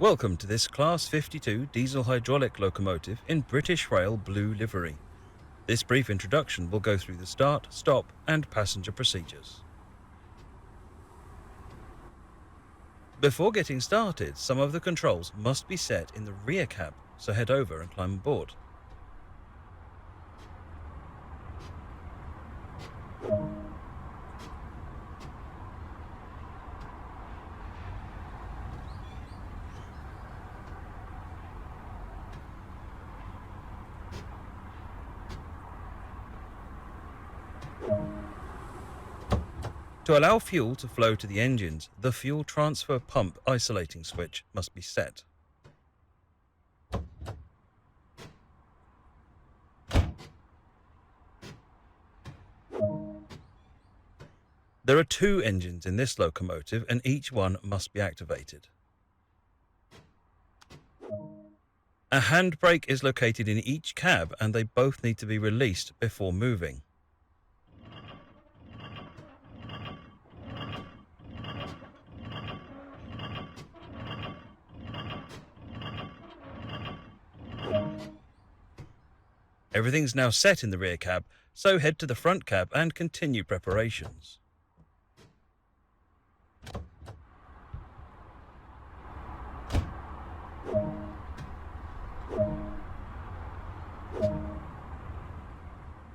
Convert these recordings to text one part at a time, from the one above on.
Welcome to this Class 52 diesel hydraulic locomotive in British Rail blue livery. This brief introduction will go through the start, stop and passenger procedures. Before getting started, some of the controls must be set in the rear cab, so head over and climb aboard. To allow fuel to flow to the engines, the fuel transfer pump isolating switch must be set. There are two engines in this locomotive and each one must be activated. A handbrake is located in each cab and they both need to be released before moving. Everything's now set in the rear cab, so head to the front cab and continue preparations.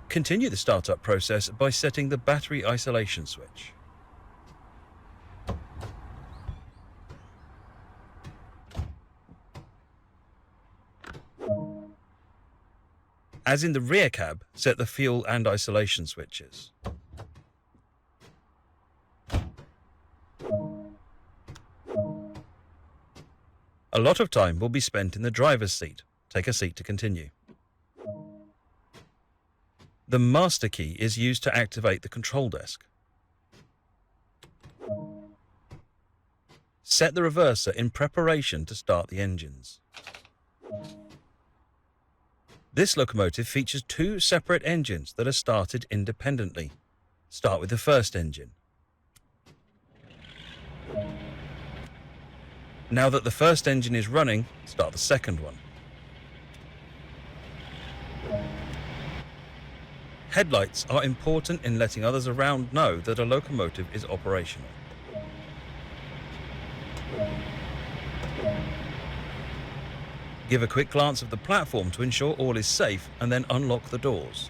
Continue the startup process by setting the battery isolation switch. As in the rear cab, set the fuel and isolation switches. A lot of time will be spent in the driver's seat. Take a seat to continue. The master key is used to activate the control desk. Set the reverser in preparation to start the engines. This locomotive features two separate engines that are started independently. Start with the first engine. Now that the first engine is running, start the second one. Headlights are important in letting others around know that a locomotive is operational. Give a quick glance of the platform to ensure all is safe and then unlock the doors.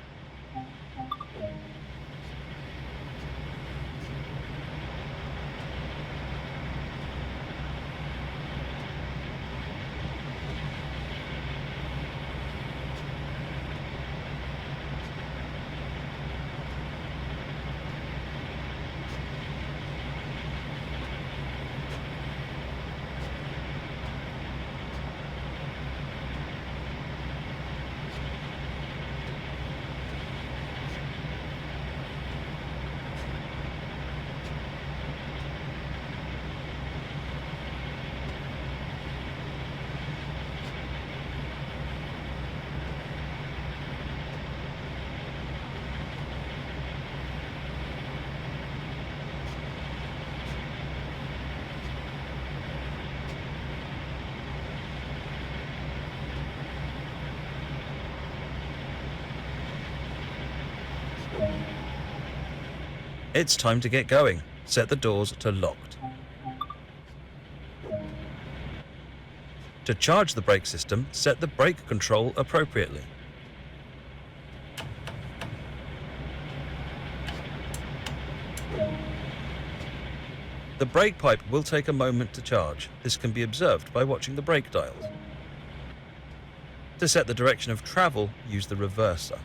It's time to get going. Set the doors to locked. To charge the brake system, set the brake control appropriately. The brake pipe will take a moment to charge. This can be observed by watching the brake dials. To set the direction of travel, use the reverser.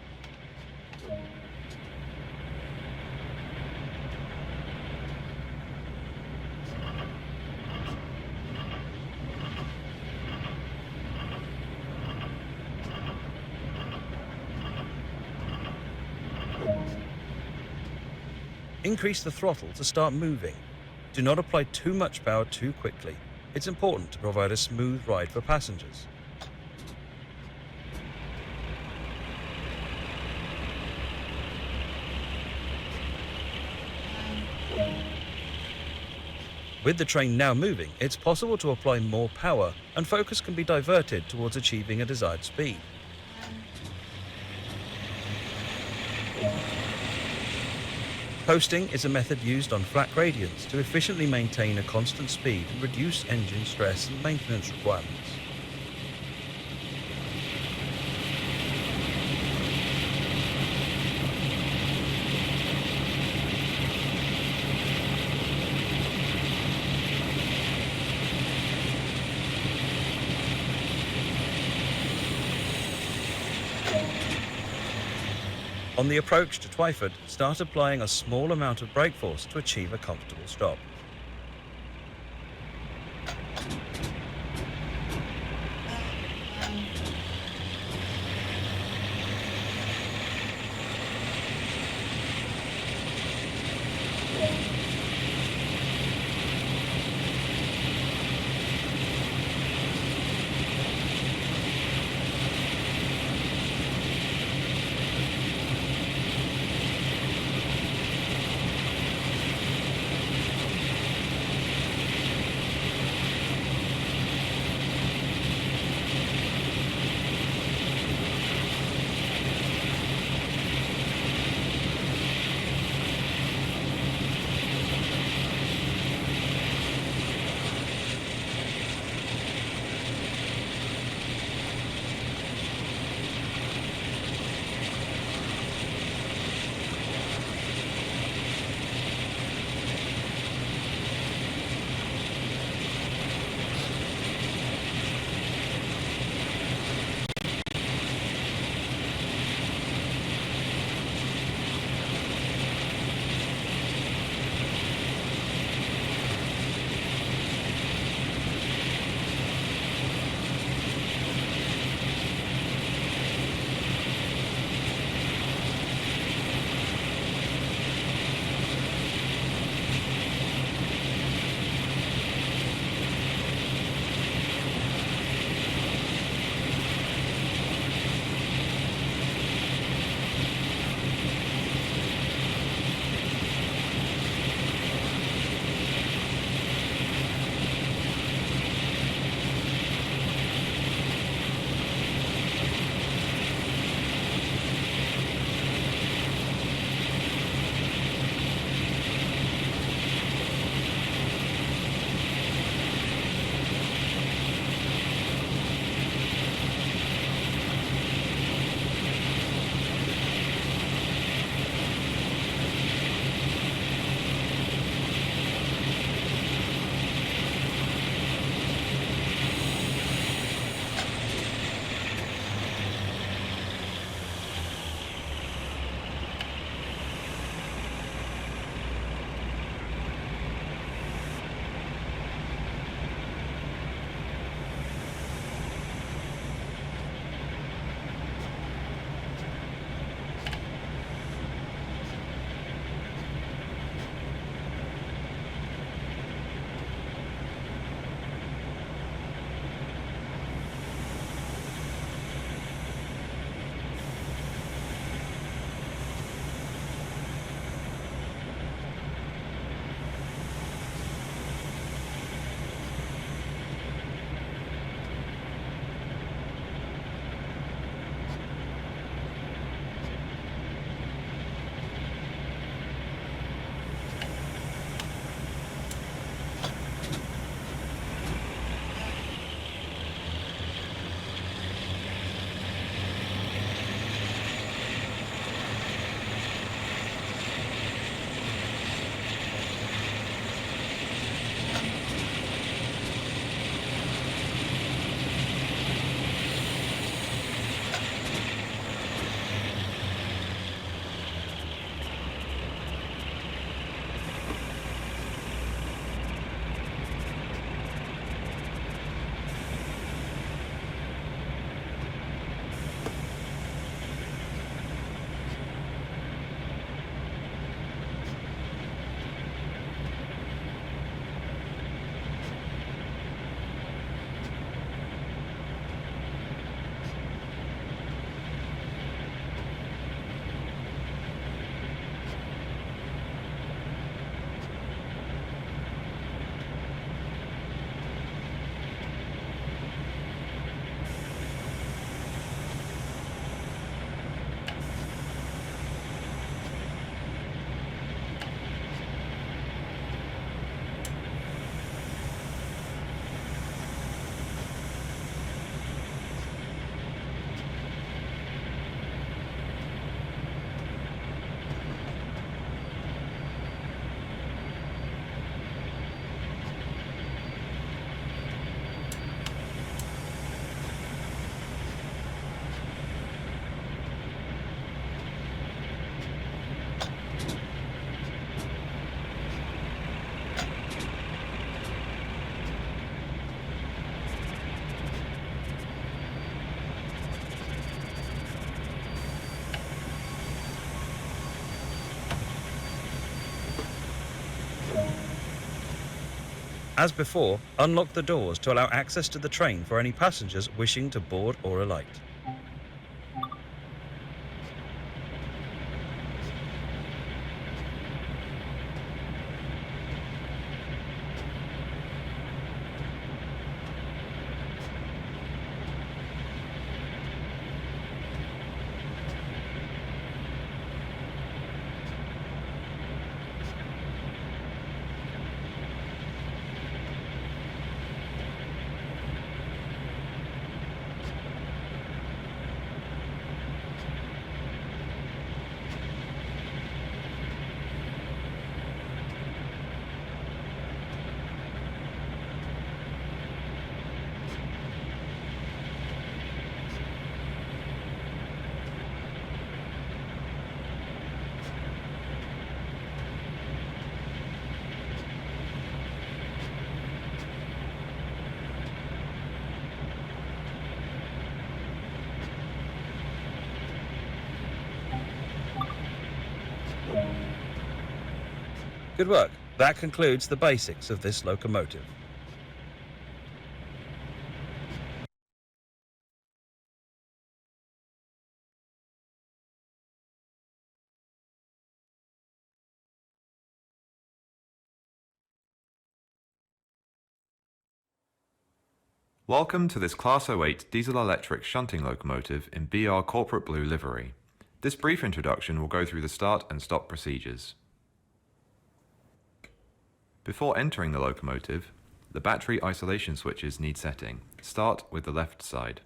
Increase the throttle to start moving. Do not apply too much power too quickly. It's important to provide a smooth ride for passengers. With the train now moving, it's possible to apply more power and focus can be diverted towards achieving a desired speed. Coasting is a method used on flat gradients to efficiently maintain a constant speed and reduce engine stress and maintenance requirements. On the approach to Twyford, start applying a small amount of brake force to achieve a comfortable stop. As before, unlock the doors to allow access to the train for any passengers wishing to board or alight. Good work. That concludes the basics of this locomotive. Welcome to this Class 08 diesel-electric shunting locomotive in BR Corporate Blue livery. This brief introduction will go through the start and stop procedures. Before entering the locomotive, the battery isolation switches need setting. Start with the left side.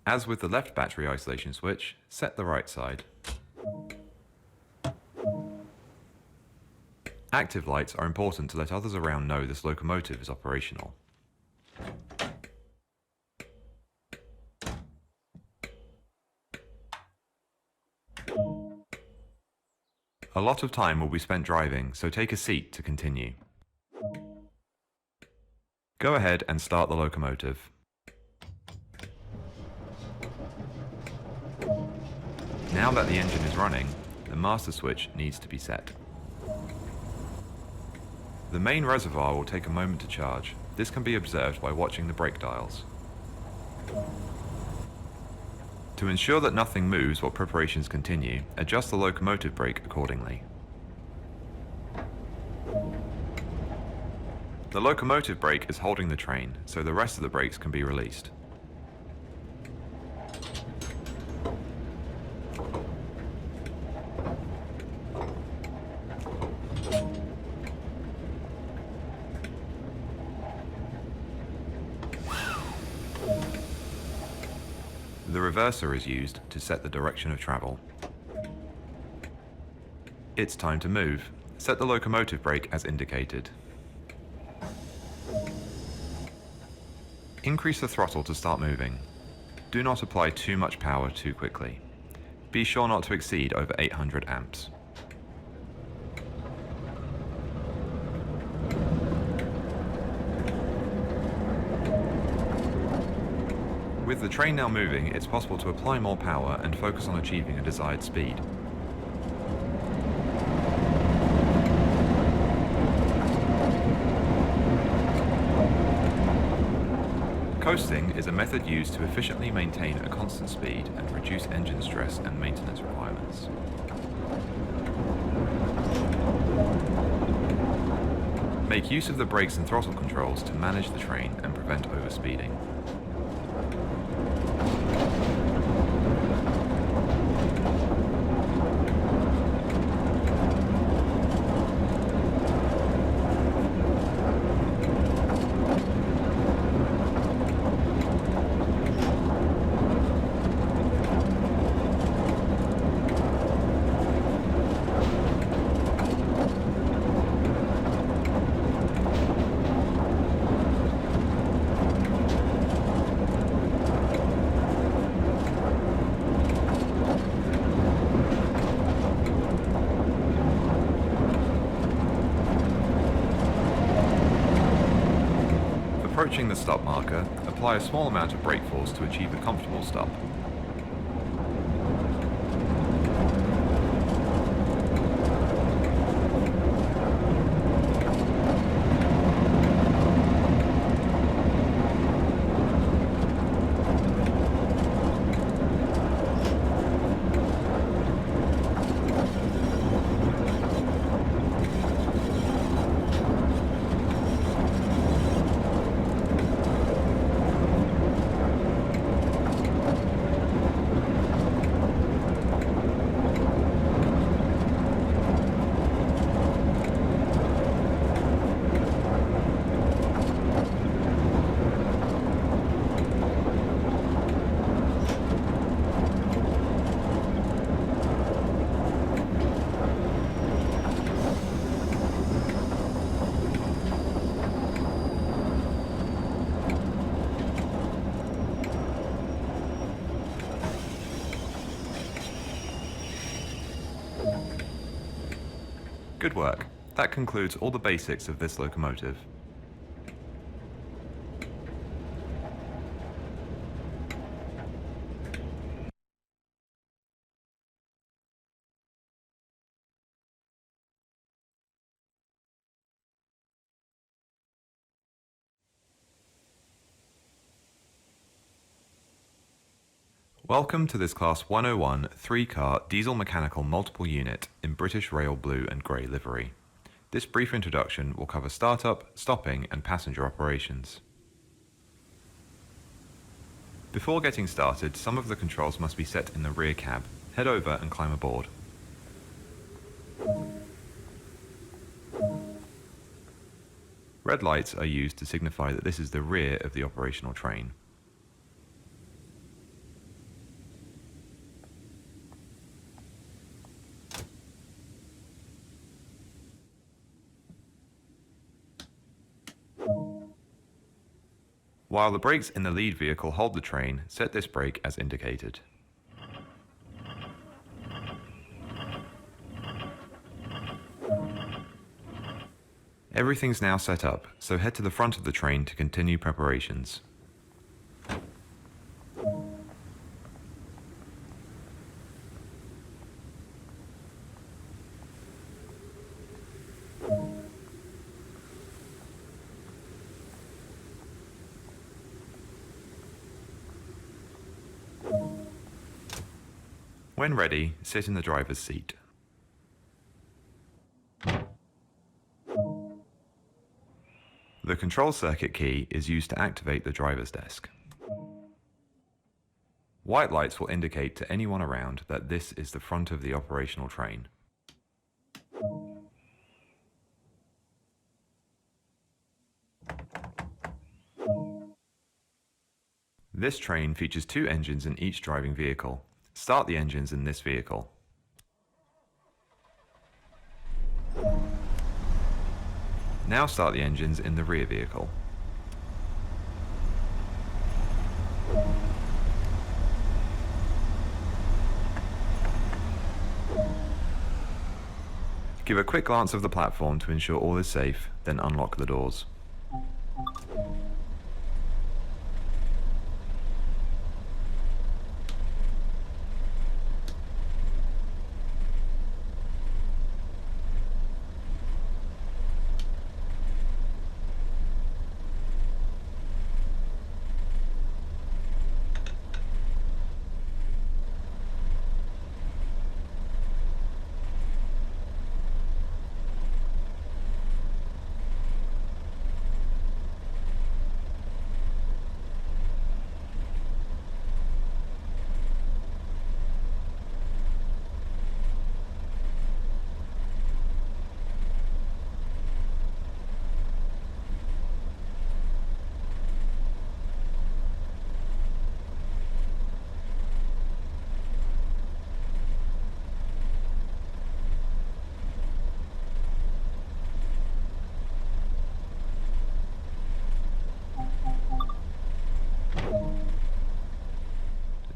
As with the left battery isolation switch, set the right side. Active lights are important to let others around know this locomotive is operational. A lot of time will be spent driving, so take a seat to continue. Go ahead and start the locomotive. Now that the engine is running, the master switch needs to be set. The main reservoir will take a moment to charge. This can be observed by watching the brake dials. To ensure that nothing moves while preparations continue, adjust the locomotive brake accordingly. The locomotive brake is holding the train, so the rest of the brakes can be released. The reverser is used to set the direction of travel. It's time to move. Set the locomotive brake as indicated. Increase the throttle to start moving. Do not apply too much power too quickly. Be sure not to exceed over 800 amps. With the train now moving, it's possible to apply more power and focus on achieving a desired speed. Coasting is a method used to efficiently maintain a constant speed and reduce engine stress and maintenance requirements. Make use of the brakes and throttle controls to manage the train and prevent overspeeding. approaching the stop marker, apply a small amount of brake force to achieve a comfortable stop. Good work. That concludes all the basics of this locomotive. Welcome to this Class 101 3-car diesel mechanical multiple unit in British Rail blue and grey livery. This brief introduction will cover startup, stopping and passenger operations. Before getting started, some of the controls must be set in the rear cab. Head over and climb aboard. Red lights are used to signify that this is the rear of the operational train. While the brakes in the lead vehicle hold the train, set this brake as indicated. Everything's now set up, so head to the front of the train to continue preparations. When ready, sit in the driver's seat. The control circuit key is used to activate the driver's desk. White lights will indicate to anyone around that this is the front of the operational train. This train features 2 engines in each driving vehicle. Start the engines in this vehicle. Now start the engines in the rear vehicle. Give a quick glance of the platform to ensure all is safe, then unlock the doors.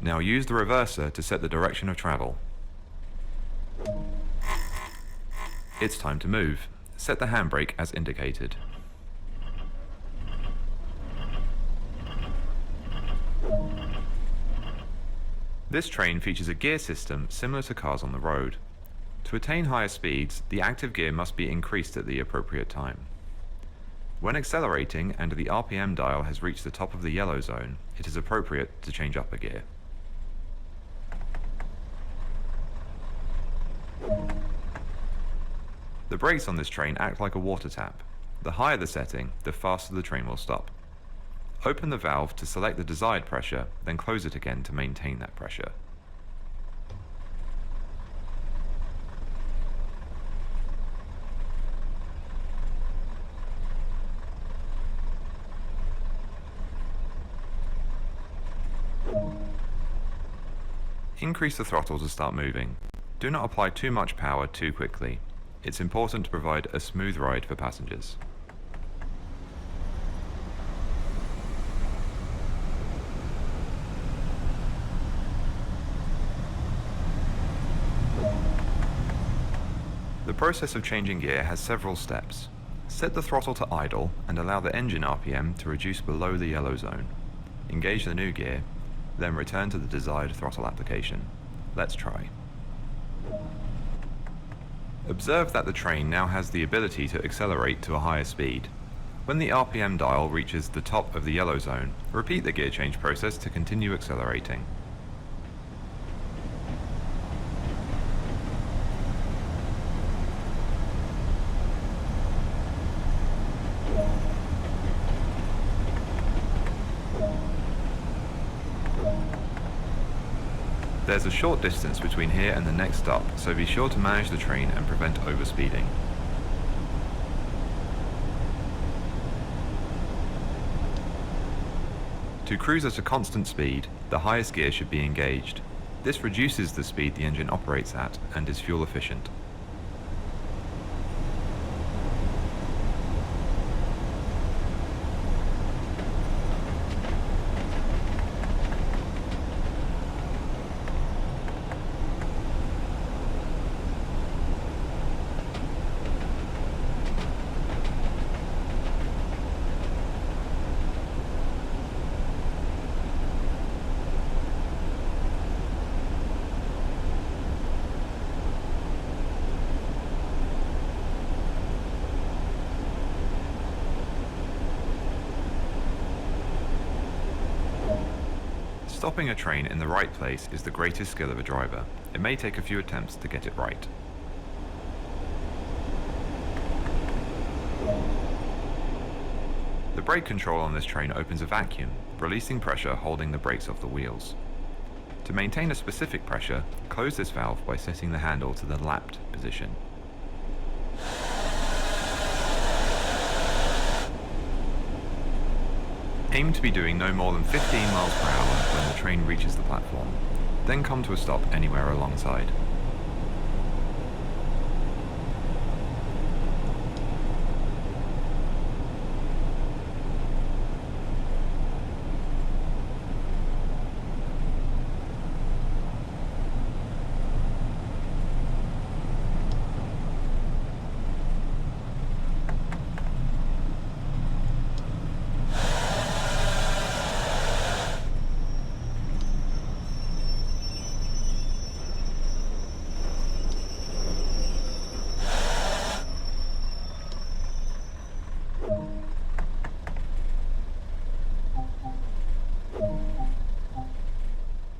Now use the reverser to set the direction of travel. It's time to move. Set the handbrake as indicated. This train features a gear system similar to cars on the road. To attain higher speeds, the active gear must be increased at the appropriate time. When accelerating and the RPM dial has reached the top of the yellow zone, it is appropriate to change up a gear. The brakes on this train act like a water tap. The higher the setting, the faster the train will stop. Open the valve to select the desired pressure, then close it again to maintain that pressure. Increase the throttle to start moving. Do not apply too much power too quickly. It's important to provide a smooth ride for passengers. The process of changing gear has several steps. Set the throttle to idle and allow the engine RPM to reduce below the yellow zone. Engage the new gear, then return to the desired throttle application. Let's try. Observe that the train now has the ability to accelerate to a higher speed. When the RPM dial reaches the top of the yellow zone, repeat the gear change process to continue accelerating. There's a short distance between here and the next stop, so be sure to manage the train and prevent overspeeding. To cruise at a constant speed, the highest gear should be engaged. This reduces the speed the engine operates at and is fuel efficient. Stopping a train in the right place is the greatest skill of a driver. It may take a few attempts to get it right. The brake control on this train opens a vacuum, releasing pressure holding the brakes off the wheels. To maintain a specific pressure, close this valve by setting the handle to the lapped position. Aim to be doing no more than 15 miles per hour when the train reaches the platform, then come to a stop anywhere alongside.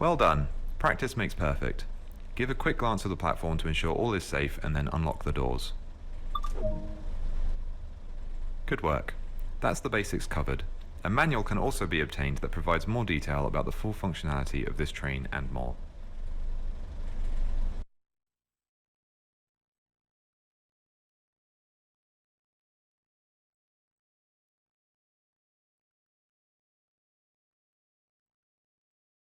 Well done. Practice makes perfect. Give a quick glance at the platform to ensure all is safe and then unlock the doors. Good work. That's the basics covered. A manual can also be obtained that provides more detail about the full functionality of this train and more.